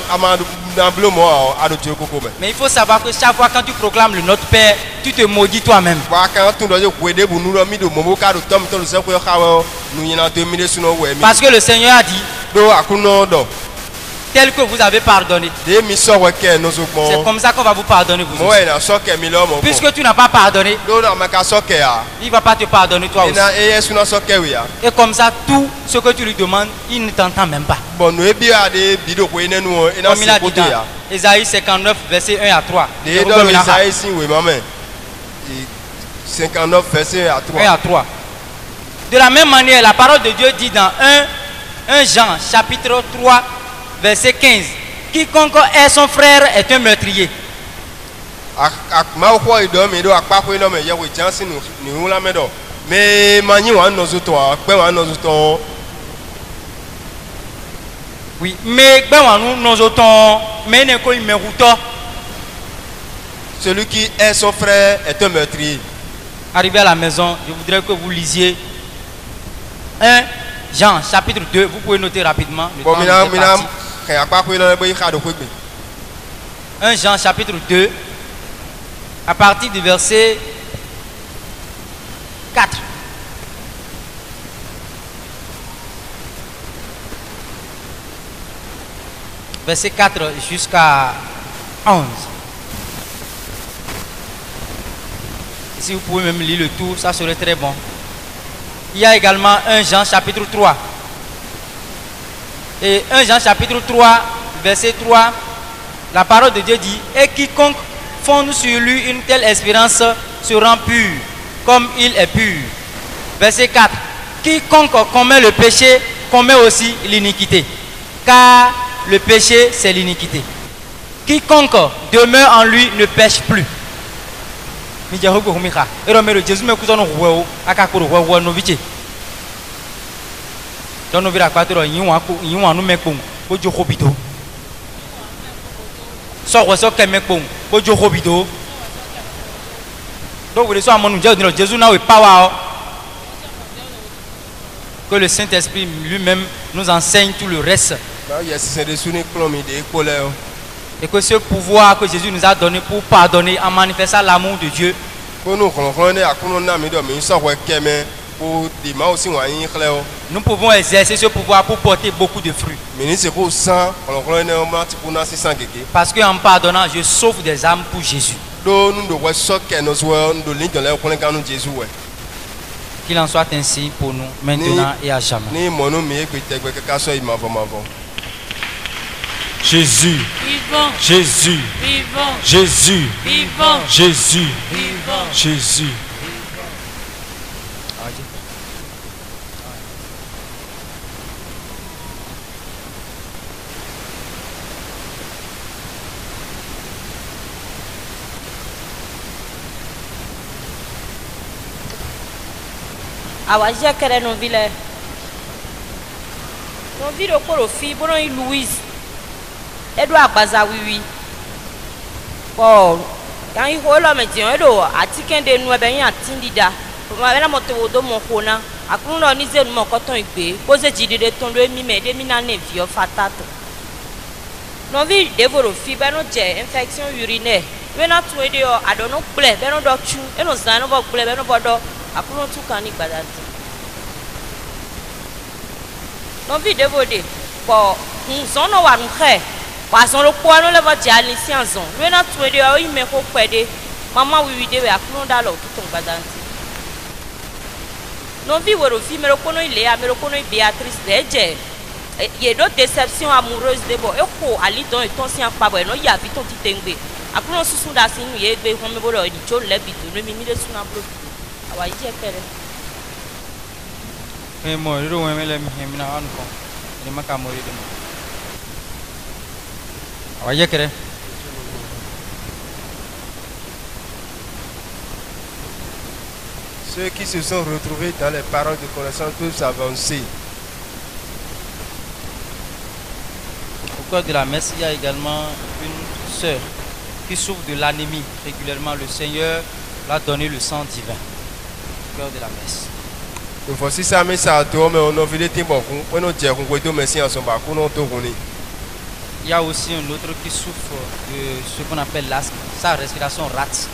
na blo mo ado je koko me Mais il faut savoir que chaque fois quand tu proclames le Notre Père, tu te maudis toi-même. wa kan tun do je ko debu nu do mi do mo ka do tom to se ko yo ka wo nu yina to mi de suno we mi Parce que le Seigneur a dit, do akuno do tel que vous avez pardonné. de mi sɔrɔ kɛ nɔzɔ C'est gbɔn comme ça qu'on va vous pardonner vous mɔ aussi. yɛ na sɔ kɛ mi lɔ mɔ gbɔn Puisque tu n'as pas pardonné, do na mɛ ka sɔ kɛ ya il ne va pas te pardonner toi aussi. ina eye suna sɔ kɛ wi ya Et comme ça, tout ce que tu lui demandes, il ne t'entend même pas. bɔn nu ebi ya de bi do ko ene nu o ina Comme il a se dit kote ya dans Ésaïe 59, verset 1 à 3. de ye dɔ le isaye si we ma mɛ 59 verset à 1 à 3 3. De la même manière, la parole de Dieu dit dans 1 Jean, chapitre 3, verset 15. Quiconque est son frère est un meurtrier. mawo xɔ yi dɔ mi do akpakoe dɔ me yɛ wo dza si nu la mɛ dɔ mɛ ma nyi wa nɔzu tɔ kpɛ wa nɔzu tɔ Oui, mais ben nous autant, mais ne ko imeruto. celui qui est son frère est un meurtrier. Arrivé à la maison, je voudrais que vous lisiez 1 Jean, chapitre 2. Vous pouvez noter rapidement. Le Bon, temps mina nous est parti. xɛ akpakoe dɔ be xa do koe gbe 1 Jean, chapitre 2, à partir du verset 4. Verset 4 jusqu'à 11. Et si vous pouvez même lire le tout, ça serait très bon. Il y a également 1 Jean chapitre 3. Et 1 Jean chapitre 3, verset 3, la parole de Dieu dit: et quiconque fonde sur lui une telle espérance se rend pur, comme il est pur. Verset 4, quiconque commet le péché commet aussi l'iniquité, car le péché c'est l'iniquité. Quiconque demeure en lui ne pêche plus. Que le Saint-Esprit lui-même nous enseigne tout le reste. Et que ce pouvoir que Jésus nous a donné pour pardonner en manifestant l'amour de Dieu, nous pouvons exercer ce pouvoir pour porter beaucoup de fruits. Parce qu'en pardonnant, je sauve des âmes pour Jésus. Qu'il en soit ainsi pour nous, maintenant et à jamais. Jésus, Vivant, Jésus, vivant, Jésus, vivant, Jésus, vivant. Jésus. Awazia kere no vile. No vile koro fi bono Louise. Edo agbaza wiwi. Ko kan yi holo me ti edo atikende nu ebe yin atindida. Ma be na moto wodo mo kona. Akunu no ni ze nu mo koton igbe. Bo ze jidide ton do emi me de mi na ne vi o fatato. No vi devoro fi be no je infection urinaire. We na tu ede o adono ple be no do chu. E no zan no bo ple be no bodo. Akunu tu kan ni gbadati. Non vi devode po nzon no wa nche. Wa zon lo po no le ba jali si anzon. We na tu ede o ime ko pede. Mama wi de we akunu da lo ki ton gbadati. Non vi woro fi me ro kono ile a me ro kono Beatrice deje. Ye do déception amoureuse de bo e ko ali don e ton si an pa bo e no ya vi ton ti tengbe. Akunu susun da si nu ye gbe hon me bo lo ni jo le bi to no mi mi de suna blo. Awa yi je kere. Mo ro we mele mi hemna an ko ni maka mo yede mo awaye kere Ceux qui se sont retrouvés dans les paroles de connaissance peuvent s'avancer. au cœur de la messe il y a également une sœur qui souffre de l'anémie régulièrement. Le Seigneur l'a donné le sang divin au cœur de la messe. Il faut aussi ça mais ça toi mais on a vu des temps beaucoup on a dit qu'on peut merci en son bas qu'on a tout connu. Il y a aussi un autre qui souffre de ce qu'on appelle l'asthme. Sa respiration rate.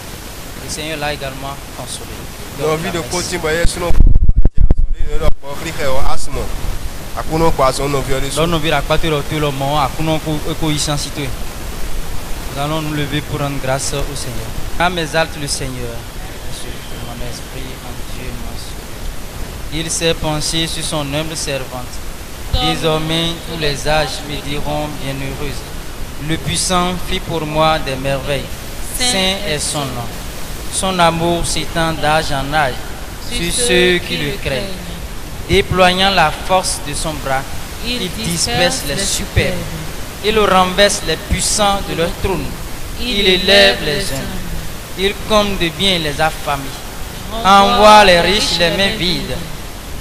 Le Seigneur l'a également consolé. On a vu de côté bah sinon asthme. akuno poisson no viole so. L'on vira pas tout le monde, à qu'on situé. Nous allons nous lever pour rendre grâce au Seigneur. Âme exalte le Seigneur. Mon esprit en Dieu m'a sauvé. Il s'est penché sur son humble servante. Désormais, tous les âges me diront bienheureuse. Le puissant fit pour moi des merveilles. Saint est son nom. Son amour s'étend d'âge en âge sur ceux qui le craignent. Déployant la force de son bras, il disperse les superbes. Il renverse les puissants de leur trône. Il élève les humbles. Il compte de bien les affamés. Envoie les riches les mains vides.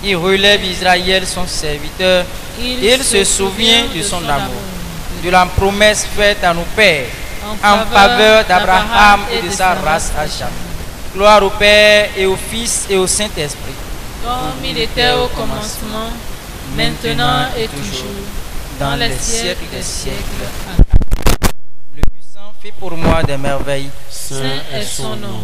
Il relève Israël son serviteur. Il se souvient de son amour, de la promesse faite à nos pères, en faveur d'Abraham et de sa race à jamais. Gloire au Père et au Fils et au Saint-Esprit. Comme il était au commencement, maintenant et toujours, dans les siècles des siècles. Amen. Le puissant fait pour moi des merveilles. Saint est son nom.